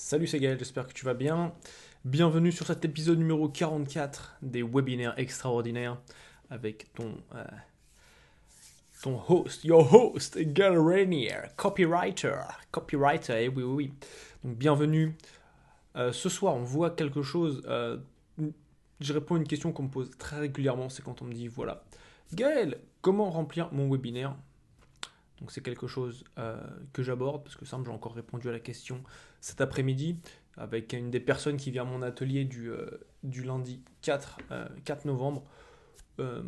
Salut, c'est Gaël, j'espère que tu vas bien. Bienvenue sur cet épisode numéro 44 des webinaires extraordinaires avec ton host, your host, Gaël Rainier, copywriter, oui, oui, oui. Donc bienvenue. Ce soir, on voit quelque chose. Je réponds à une question qu'on me pose très régulièrement, c'est quand on me dit, voilà, Gaël, comment remplir mon webinaire? Donc c'est quelque chose que j'aborde, parce que simple, j'ai encore répondu à la question cet après-midi avec une des personnes qui vient à mon atelier du lundi 4 novembre, euh,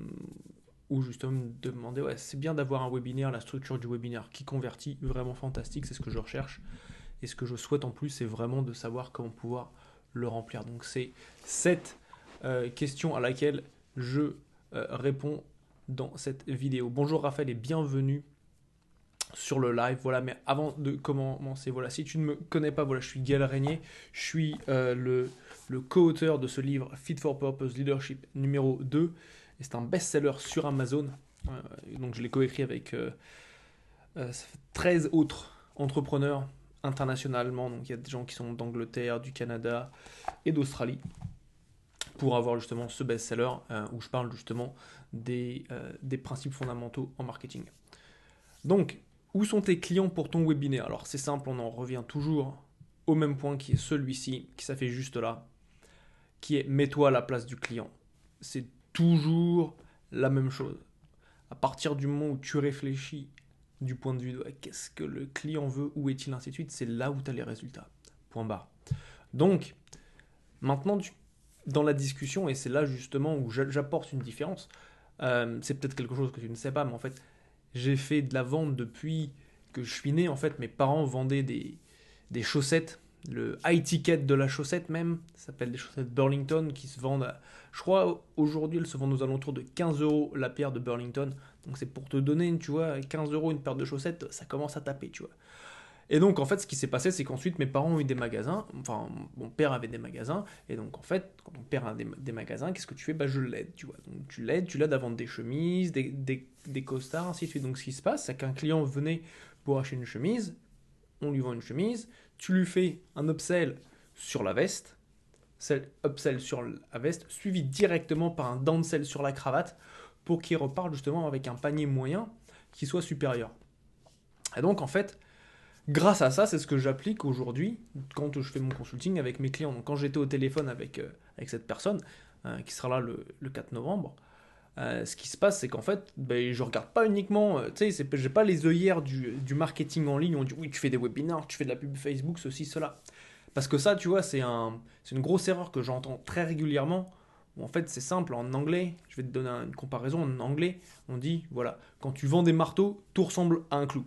où justement me demandait, ouais, c'est bien d'avoir un webinaire, la structure du webinaire qui convertit, vraiment fantastique, c'est ce que je recherche. Et ce que je souhaite en plus, c'est vraiment de savoir comment pouvoir le remplir. Donc c'est cette question à laquelle je réponds dans cette vidéo. Bonjour Raphaël et bienvenue sur le live. Voilà, mais avant de commencer, voilà, si tu ne me connais pas, voilà, je suis Gaël Régnier, je suis le co-auteur de ce livre Fit for Purpose Leadership numéro 2, et c'est un best-seller sur Amazon. Donc je l'ai coécrit avec 13 autres entrepreneurs internationalement, donc il y a des gens qui sont d'Angleterre, du Canada et d'Australie, pour avoir justement ce best-seller où je parle justement des principes fondamentaux en marketing. Donc, où sont tes clients pour ton webinaire? Alors c'est simple, on en revient toujours au même point qui est celui-ci, qui s'affiche juste là, qui est mets-toi à la place du client. C'est toujours la même chose. À partir du moment où tu réfléchis du point de vue de qu'est-ce que le client veut, où est-il, ainsi de suite, c'est là où tu as les résultats. Point barre. Donc, maintenant, dans la discussion, et c'est là justement où j'apporte une différence, c'est peut-être quelque chose que tu ne sais pas, mais en fait, j'ai fait de la vente depuis que je suis né. En fait, mes parents vendaient des chaussettes, le high ticket de la chaussette même, ça s'appelle des chaussettes Burlington qui se vendent, je crois aujourd'hui elles se vendent aux alentours de 15 euros la paire de Burlington. Donc c'est pour te donner, tu vois, 15 euros une paire de chaussettes, ça commence à taper, tu vois. Et donc, en fait, ce qui s'est passé, c'est qu'ensuite, mes parents ont eu des magasins. Enfin, mon père avait des magasins. Et donc, en fait, quand ton père a des magasins, qu'est-ce que tu fais? Bah, je l'aide, tu vois. Donc, tu l'aides à vendre des chemises, des costards, ainsi de suite. Donc, ce qui se passe, c'est qu'un client venait pour acheter une chemise, on lui vend une chemise, tu lui fais un upsell sur la veste, upsell sur la veste, suivi directement par un downsell sur la cravate, pour qu'il reparte justement avec un panier moyen qui soit supérieur. Et donc, en fait, grâce à ça, c'est ce que j'applique aujourd'hui quand je fais mon consulting avec mes clients. Donc, quand j'étais au téléphone avec cette personne, qui sera là le 4 novembre, ce qui se passe, c'est qu'en fait, ben, je regarde pas uniquement, tu sais, j'ai pas les œillères du marketing en ligne. On dit oui, tu fais des webinaires, tu fais de la pub Facebook, ceci, cela. Parce que ça, tu vois, c'est une grosse erreur que j'entends très régulièrement. Où en fait, c'est simple, en anglais, je vais te donner une comparaison. En anglais, on dit, voilà, quand tu vends des marteaux, tout ressemble à un clou.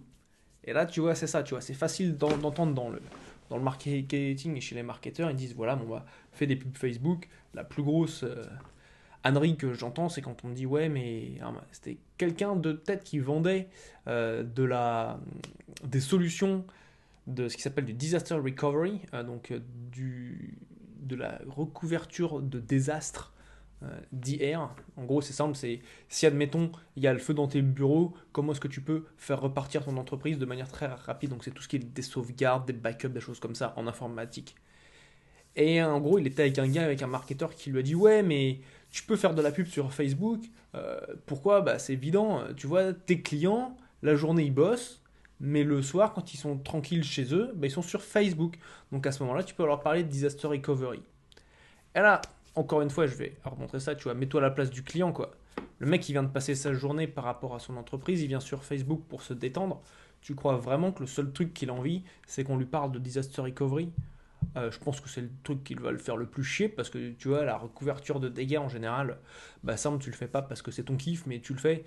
Et là, tu vois, c'est ça, tu vois, c'est facile d'entendre dans le marketing et chez les marketeurs, ils disent, voilà, on va faire des pubs Facebook. La plus grosse ânerie que j'entends, c'est quand on me dit, ouais, mais c'était quelqu'un de tête qui vendait des solutions de ce qui s'appelle du disaster recovery, de la recouverture de désastres d'IR. En gros, c'est simple, c'est si admettons il y a le feu dans tes bureaux, comment est-ce que tu peux faire repartir ton entreprise de manière très rapide? Donc c'est tout ce qui est des sauvegardes, des backups, des choses comme ça en informatique. Et en gros, il était avec un gars, avec un marketeur qui lui a dit ouais, mais tu peux faire de la pub sur Facebook. Pourquoi? Bah c'est évident. Tu vois, tes clients, la journée ils bossent, mais le soir, quand ils sont tranquilles chez eux, bah, ils sont sur Facebook. Donc à ce moment-là, tu peux leur parler de disaster recovery. Et là, encore une fois, je vais leur montrer ça, tu vois, mets-toi à la place du client, quoi. Le mec, il vient de passer sa journée par rapport à son entreprise, il vient sur Facebook pour se détendre. Tu crois vraiment que le seul truc qu'il a envie, c'est qu'on lui parle de disaster recovery? Je pense que c'est le truc qui va le faire le plus chier parce que tu vois, la recouverture de dégâts en général, bah ça, tu le fais pas parce que c'est ton kiff, mais tu le fais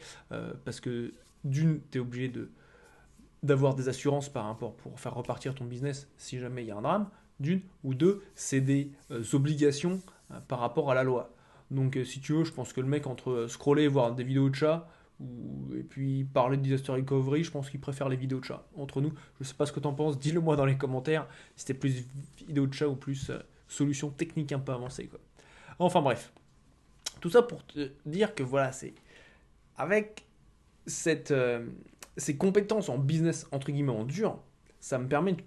parce que d'une, tu es obligé d'avoir des assurances par rapport pour faire repartir ton business si jamais il y a un drame, d'une, ou deux, c'est des obligations par rapport à la loi. Donc si tu veux, je pense que le mec entre scroller, voir des vidéos de chats, et puis parler de disaster recovery, je pense qu'il préfère les vidéos de chats. Entre nous, je sais pas ce que t'en penses, dis-le moi dans les commentaires, si c'était plus vidéo de chat ou plus solution technique un peu avancée, quoi. Enfin bref, tout ça pour te dire que voilà, c'est avec cette, ces compétences en business, entre guillemets, en dur, ça me permet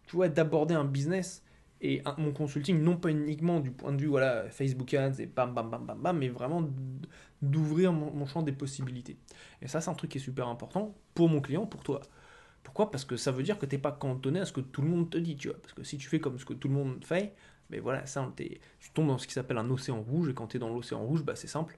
tu vois, d'aborder un business et mon consulting, non pas uniquement du point de vue, voilà, Facebook Ads et bam, bam, bam, bam, bam, mais vraiment d'ouvrir mon champ des possibilités. Et ça, c'est un truc qui est super important pour mon client, pour toi. Pourquoi? Parce que ça veut dire que t'es pas cantonné à ce que tout le monde te dit, tu vois. Parce que si tu fais comme ce que tout le monde fait, mais voilà, ça, tu tombes dans ce qui s'appelle un océan rouge, et quand tu es dans l'océan rouge, bah, c'est simple,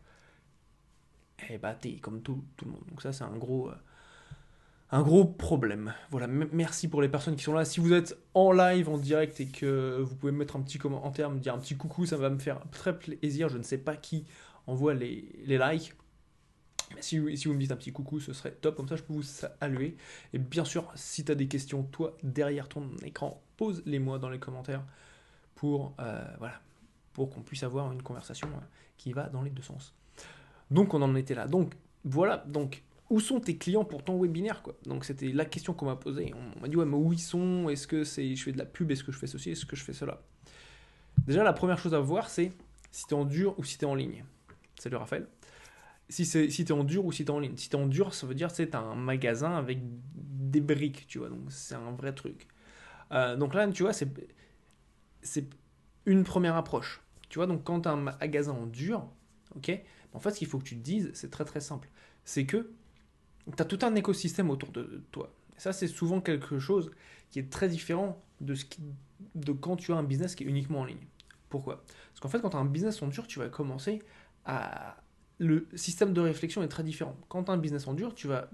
et bah t'es comme tout le monde. Donc ça, c'est un gros problème. Voilà, merci pour les personnes qui sont là. Si vous êtes en live, en direct, et que vous pouvez me mettre un petit commentaire, me dire un petit coucou, ça va me faire très plaisir. Je ne sais pas qui envoie les likes. Mais si vous me dites un petit coucou, ce serait top, comme ça je peux vous saluer. Et bien sûr, si tu as des questions, toi, derrière ton écran, pose-les-moi dans les commentaires pour, voilà, pour qu'on puisse avoir une conversation qui va dans les deux sens. Donc on en était là. Donc voilà, donc où sont tes clients pour ton webinaire quoi? Donc c'était la question qu'on m'a posée. On m'a dit ouais mais où ils sont? Est-ce que je fais de la pub? Est-ce que je fais ceci? Est-ce que je fais cela? Déjà la première chose à voir c'est si tu es en dur ou si tu es en ligne. Salut Raphaël. Si tu es en dur ou si tu es en ligne. Si tu es en dur, ça veut dire que c'est un magasin avec des briques, tu vois. Donc c'est un vrai truc. Donc là, tu vois, c'est une première approche. Tu vois, donc quand tu as un magasin en dur, ok, en fait, ce qu'il faut que tu te dises, c'est très très simple. C'est que tu as tout un écosystème autour de toi. Et ça, c'est souvent quelque chose qui est très différent de quand tu as un business qui est uniquement en ligne. Pourquoi? Parce qu'en fait, quand tu as un business en dur, tu vas commencer à... Le système de réflexion est très différent. Quand tu as un business en dur, tu vas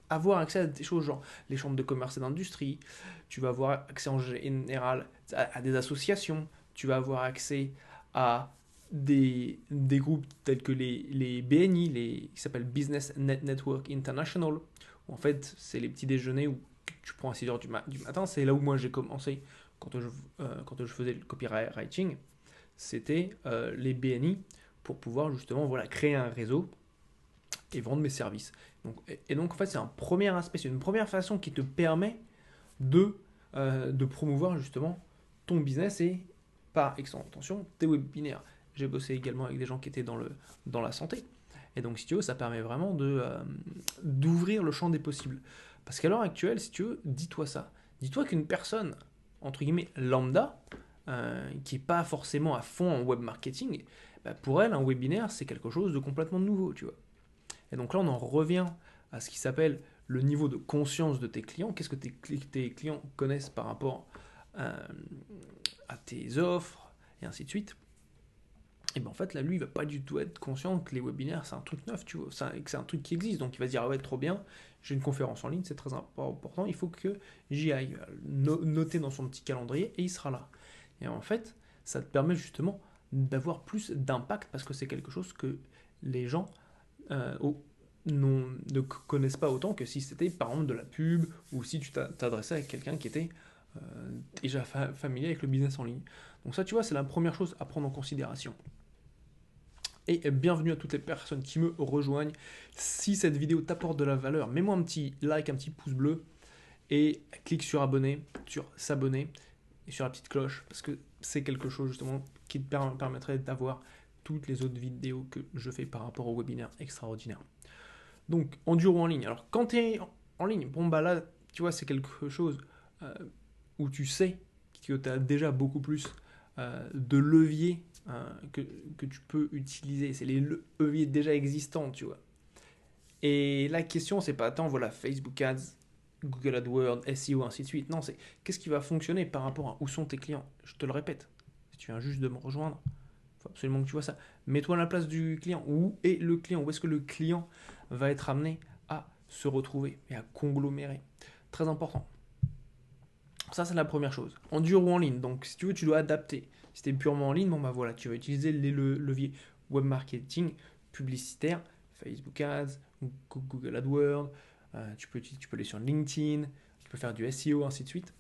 avoir accès à des choses genre les chambres de commerce et d'industrie, tu vas avoir accès en général à des associations, tu vas avoir accès à des groupes tels que les BNI, qui s'appellent Business Network International, où en fait c'est les petits déjeuners où tu prends à 6h du matin, c'est là où moi j'ai commencé quand je faisais le copywriting, c'était les BNI pour pouvoir justement voilà, créer un réseau et vendre mes services. Donc en fait, c'est un premier aspect, c'est une première façon qui te permet de promouvoir justement ton business et par extension tes webinaires. J'ai bossé également avec des gens qui étaient dans la santé. Et donc, si tu veux, ça permet vraiment d'ouvrir le champ des possibles. Parce qu'à l'heure actuelle, si tu veux, dis-toi ça. Dis-toi qu'une personne, entre guillemets, lambda, qui n'est pas forcément à fond en web marketing, bah, pour elle, un webinaire, c'est quelque chose de complètement nouveau, tu vois. Et donc là, on en revient à ce qui s'appelle le niveau de conscience de tes clients. Qu'est-ce que tes clients connaissent par rapport à tes offres, et ainsi de suite. Et bien en fait, là, lui, il va pas du tout être conscient que les webinaires, c'est un truc neuf, tu vois, que c'est un truc qui existe. Donc il va se dire, ah ouais, trop bien, j'ai une conférence en ligne, c'est très important, il faut que j'y aille. Noter dans son petit calendrier, et il sera là. Et en fait, ça te permet justement d'avoir plus d'impact parce que c'est quelque chose que les gens euh, ne connaissent pas autant que si c'était par exemple de la pub ou si tu t'adressais à quelqu'un qui était euh, déjà familier avec le business en ligne. Donc ça, tu vois, c'est la première chose à prendre en considération. Et bienvenue à toutes les personnes qui me rejoignent. Si cette vidéo t'apporte de la valeur, mets-moi un petit like, un petit pouce bleu et clique sur abonner, sur s'abonner et sur la petite cloche parce que c'est quelque chose justement qui te permettrait d'avoir toutes les autres vidéos que je fais par rapport au webinaire extraordinaire. Donc, en dur ou en ligne. Alors, quand tu es en ligne, bon, bah là, tu vois, c'est quelque chose euh, où tu sais que tu as déjà beaucoup plus de leviers que tu peux utiliser. C'est les leviers déjà existants, tu vois. Et la question, c'est pas tant, voilà, Facebook Ads, Google AdWords, SEO, ainsi de suite. Non, c'est qu'est-ce qui va fonctionner par rapport à où sont tes clients. Je te le répète, si tu viens juste de me rejoindre, il faut absolument que tu vois ça. Mets-toi à la place du client. Où est le client? Où est-ce que le client va être amené à se retrouver et à conglomérer? Très important. Ça, c'est la première chose. En dur ou en ligne. Donc, si tu veux, tu dois adapter. Si tu es purement en ligne, bon, bah voilà, tu vas utiliser les leviers web marketing, publicitaire, Facebook Ads, Google AdWords. Tu peux aller sur LinkedIn, tu peux faire du SEO, ainsi de suite.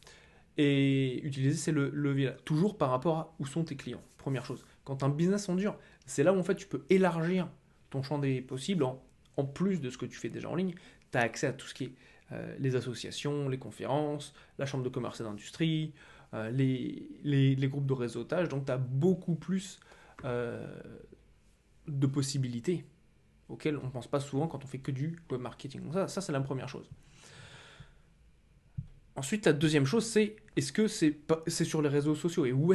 Et utiliser ces leviers-là. Toujours par rapport à où sont tes clients. Première chose. Quand tu as un business en dur, c'est là où en fait tu peux élargir ton champ des possibles en plus de ce que tu fais déjà en ligne. Tu as accès à tout ce qui est les associations, les conférences, la chambre de commerce et d'industrie, les groupes de réseautage. Donc tu as beaucoup plus euh, de possibilités auxquelles on ne pense pas souvent quand on fait que du web marketing. Donc ça c'est la première chose. Ensuite, la deuxième chose, c'est est-ce que c'est sur les réseaux sociaux et où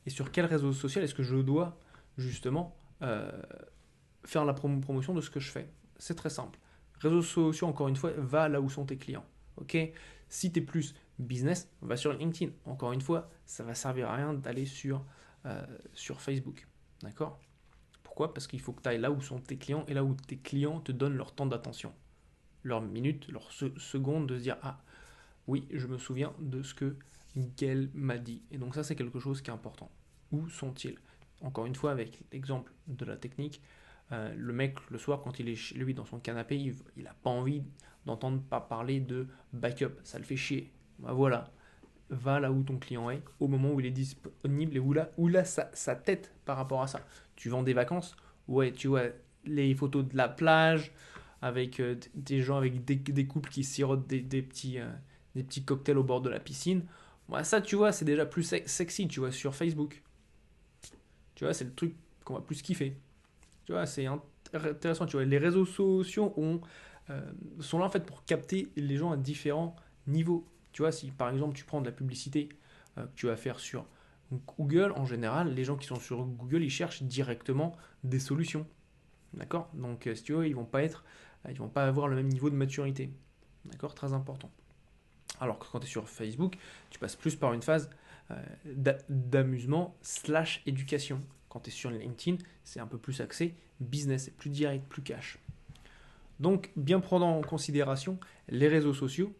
et sur quel réseau social est-ce que je dois justement faire la promotion de ce que je fais. C'est très simple. Réseaux sociaux, encore une fois, va là où sont tes clients. Ok. Si tu es plus business, va sur LinkedIn. Encore une fois, ça va servir à rien d'aller sur Facebook. D'accord. Pourquoi? Parce qu'il faut que tu ailles là où sont tes clients et là où tes clients te donnent leur temps d'attention, leurs minutes, leurs secondes de se dire ah oui, je me souviens de ce que Gaël m'a dit. Et donc ça, c'est quelque chose qui est important. Où sont-ils? Encore une fois, avec l'exemple de la technique, le mec, le soir, quand il est chez lui dans son canapé, il n'a pas envie d'entendre pas parler de backup. Ça le fait chier. Bah voilà, va là où ton client est, au moment où il est disponible et où là sa tête par rapport à ça. Tu vends des vacances? Ouais, tu vois, les photos de la plage, avec des gens, avec des couples qui sirotent des petits cocktails au bord de la piscine. Bah, ça, tu vois, c'est déjà plus sexy, tu vois, sur Facebook. Tu vois, c'est le truc qu'on va plus kiffer. Tu vois, c'est intéressant. Tu vois, les réseaux sociaux sont là en fait pour capter les gens à différents niveaux. Tu vois, si par exemple tu prends de la publicité que tu vas faire sur Google, en général, les gens qui sont sur Google, ils cherchent directement des solutions. D'accord. Donc, si tu veux, ils vont pas avoir le même niveau de maturité. D'accord. Très important. Alors que quand tu es sur Facebook, tu passes plus par une phase d'amusement slash éducation. Quand tu es sur LinkedIn, c'est un peu plus axé business, c'est plus direct, plus cash. Donc, bien prendre en considération les réseaux sociaux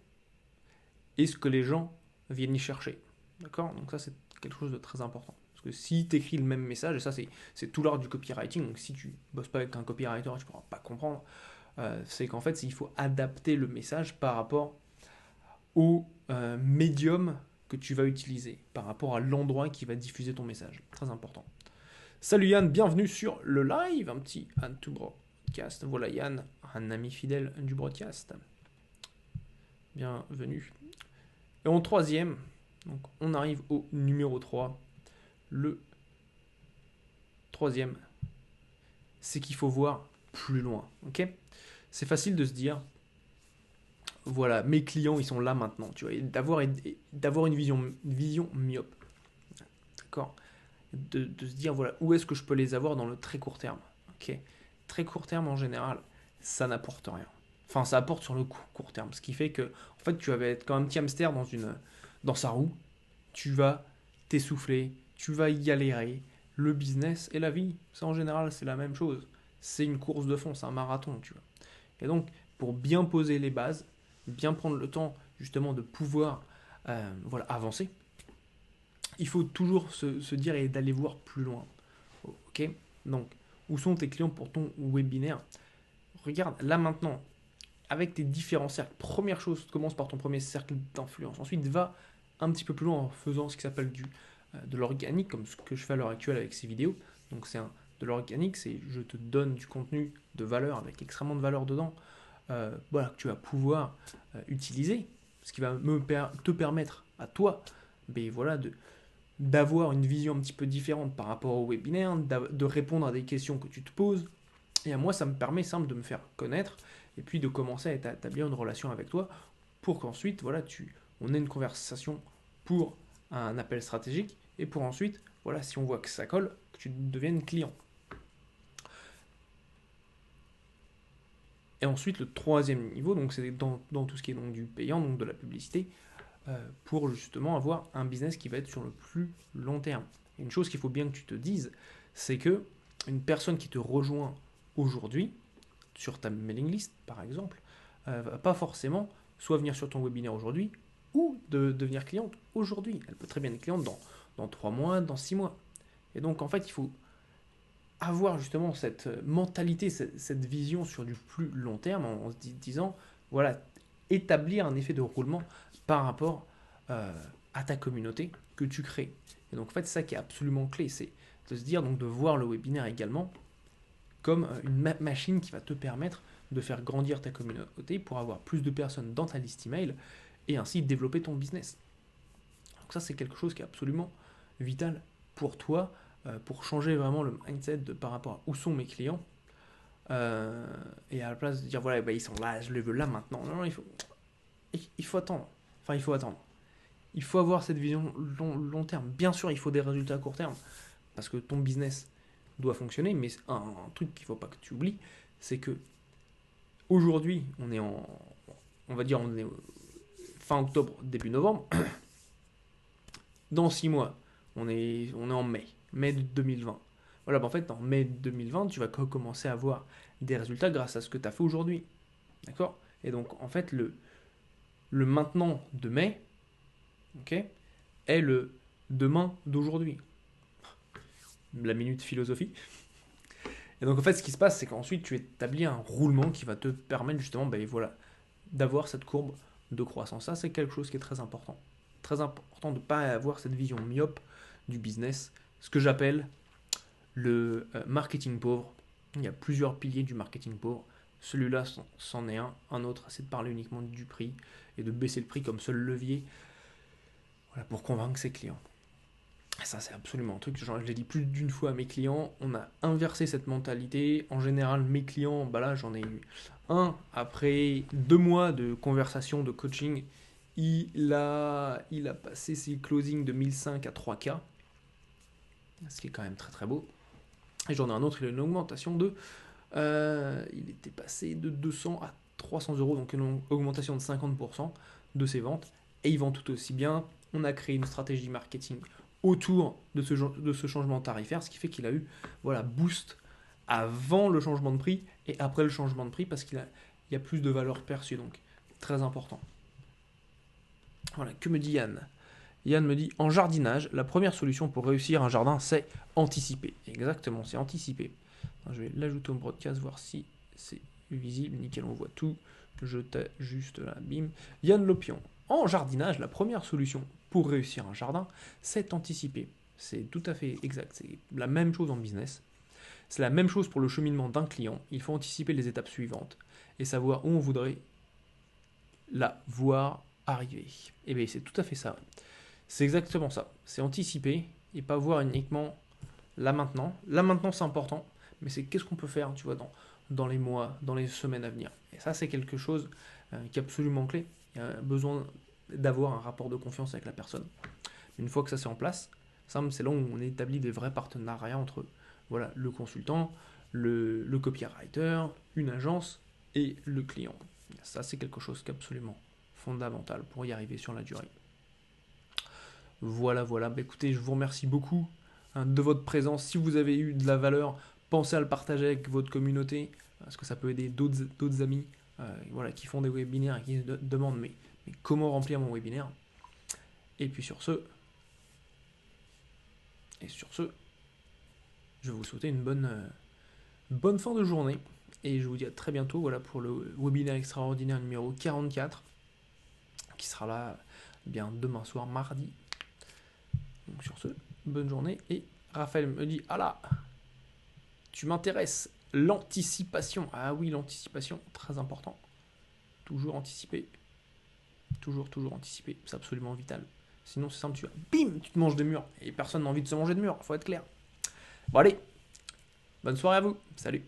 et ce que les gens viennent y chercher. D'accord. Donc ça, c'est quelque chose de très important. Parce que si tu écris le même message, et ça, c'est tout l'art du copywriting, donc si tu bosses pas avec un copywriter, tu ne pourras pas comprendre, c'est qu'en fait, il faut adapter le message par rapport au médium que tu vas utiliser, par rapport à l'endroit qui va diffuser ton message. Très important. Salut Yann, bienvenue sur le live, un petit Add to Broadcast. Voilà Yann, un ami fidèle du broadcast. Bienvenue. Et en troisième, donc on arrive au numéro 3. Le troisième, c'est qu'il faut voir plus loin. Ok. C'est facile de se dire, voilà, mes clients, ils sont là maintenant, tu vois, et d'avoir une vision myope. D'accord. De se dire, voilà, où est-ce que je peux les avoir dans le très court terme. Ok. Très court terme, en général, ça n'apporte rien. Enfin, ça apporte sur le court terme, ce qui fait que, en fait, tu vas être comme un petit hamster dans sa roue. Tu vas t'essouffler, tu vas y galérer. Le business et la vie, ça en général, c'est la même chose. C'est une course de fond, c'est un marathon, tu vois. Et donc, pour bien poser les bases, bien prendre le temps justement de pouvoir voilà, avancer, il faut toujours se dire et d'aller voir plus loin. Ok. Donc, où sont tes clients pour ton webinaire? Regarde, là maintenant, avec tes différents cercles, première chose, commence par ton premier cercle d'influence. Ensuite, va un petit peu plus loin en faisant ce qui s'appelle de l'organique, comme ce que je fais à l'heure actuelle avec ces vidéos. Donc, de l'organique, c'est je te donne du contenu de valeur avec extrêmement de valeur dedans, voilà, que tu vas pouvoir utiliser, ce qui va te permettre à toi, ben voilà, d'avoir une vision un petit peu différente par rapport au webinaire, de répondre à des questions que tu te poses. Et à moi, ça me permet simple de me faire connaître et puis de commencer à établir une relation avec toi pour qu'ensuite, voilà, on ait une conversation pour un appel stratégique et pour ensuite, voilà, si on voit que ça colle, que tu deviennes client. Et ensuite, le troisième niveau, donc c'est dans tout ce qui est donc du payant, donc de la publicité, pour justement avoir un business qui va être sur le plus long terme. Et une chose qu'il faut bien que tu te dises, c'est que une personne qui te rejoint aujourd'hui, sur ta mailing list par exemple, va pas forcément soit venir sur ton webinaire aujourd'hui ou de devenir cliente aujourd'hui. Elle peut très bien être cliente dans 3 mois, dans 6 mois. Et donc en fait, il faut avoir justement cette mentalité, cette vision sur du plus long terme en se disant, voilà, établir un effet de roulement par rapport à ta communauté que tu crées. Et donc en fait, c'est ça qui est absolument clé, c'est de se dire, donc de voir le webinaire également comme une machine qui va te permettre de faire grandir ta communauté pour avoir plus de personnes dans ta liste email et ainsi développer ton business. Donc ça, c'est quelque chose qui est absolument vital pour toi, pour changer vraiment le mindset par rapport à où sont mes clients. Et à la place de dire, voilà, bah, ils sont là, je les veux là maintenant. Non, non, il faut attendre. Enfin, il faut attendre. Il faut avoir cette vision long terme. Bien sûr, il faut des résultats à court terme, parce que ton business doit fonctionner, mais un truc qu'il ne faut pas que tu oublies, c'est que aujourd'hui, on va dire, on est fin octobre, début novembre. Dans 6 mois, on est en mai 2020. Voilà, en fait, en mai 2020, tu vas commencer à avoir des résultats grâce à ce que tu as fait aujourd'hui. D'accord? Et donc, en fait, le maintenant de mai, ok, est le demain d'aujourd'hui. La minute philosophie. Et donc, en fait, ce qui se passe, c'est qu'ensuite, tu établis un roulement qui va te permettre justement, ben, voilà, d'avoir cette courbe de croissance. Ça, c'est quelque chose qui est très important. Très important de ne pas avoir cette vision myope du business, ce que j'appelle le marketing pauvre. Il y a plusieurs piliers du marketing pauvre. Celui-là, c'en est un. Un autre, c'est de parler uniquement du prix et de baisser le prix comme seul levier, voilà, pour convaincre ses clients. Ça, c'est absolument un truc, je l'ai dit plus d'une fois à mes clients, on a inversé cette mentalité. En général, mes clients, bah là, j'en ai eu un, après 2 mois de conversation, de coaching, il a passé ses closings de 1005 à 3K, ce qui est quand même très très beau. Et j'en ai un autre, il a une augmentation il était passé de 200 à 300 euros, donc une augmentation de 50% de ses ventes, et il vend tout aussi bien. On a créé une stratégie marketing autour de ce changement tarifaire, ce qui fait qu'il a eu, voilà, boost avant le changement de prix et après le changement de prix, parce qu'il y a plus de valeur perçue, donc très important. Voilà, que me dit Yann? Yann me dit, en jardinage, la première solution pour réussir un jardin, c'est anticiper. Exactement, c'est anticiper. Je vais l'ajouter au broadcast, voir si c'est visible. Nickel, on voit tout. Je t'ajuste là, bim. Yann Lopion. En jardinage, la première solution pour réussir un jardin, c'est anticiper. C'est tout à fait exact. C'est la même chose en business. C'est la même chose pour le cheminement d'un client. Il faut anticiper les étapes suivantes et savoir où on voudrait la voir arriver. Et bien, c'est tout à fait ça. C'est exactement ça. C'est anticiper et pas voir uniquement là maintenant. Là maintenant, c'est important, mais c'est qu'est-ce qu'on peut faire, tu vois, dans les mois, dans les semaines à venir. Et ça, c'est quelque chose qui est absolument clé. Il y a besoin d'avoir un rapport de confiance avec la personne. Une fois que ça c'est en place, c'est là où on établit des vrais partenariats entre, voilà, le consultant, le copywriter, une agence et le client. Ça, c'est quelque chose qui est absolument fondamental pour y arriver sur la durée. Voilà. Bah, écoutez, je vous remercie beaucoup de votre présence. Si vous avez eu de la valeur, pensez à le partager avec votre communauté, parce que ça peut aider d'autres amis voilà, qui font des webinaires et qui se demandent mais comment remplir mon webinaire. Et puis sur ce, je vais vous souhaiter une bonne fin de journée. Et je vous dis à très bientôt, voilà, pour le webinaire extraordinaire numéro 44, qui sera là bien demain soir, mardi. Donc sur ce, bonne journée. Et Raphaël me dit, ah là, tu m'intéresses, l'anticipation. Ah oui, l'anticipation, très important. Toujours anticiper. Toujours anticiper. C'est absolument vital. Sinon, c'est simple, tu te manges des murs. Et personne n'a envie de se manger de murs, faut être clair. Bon allez, bonne soirée à vous. Salut.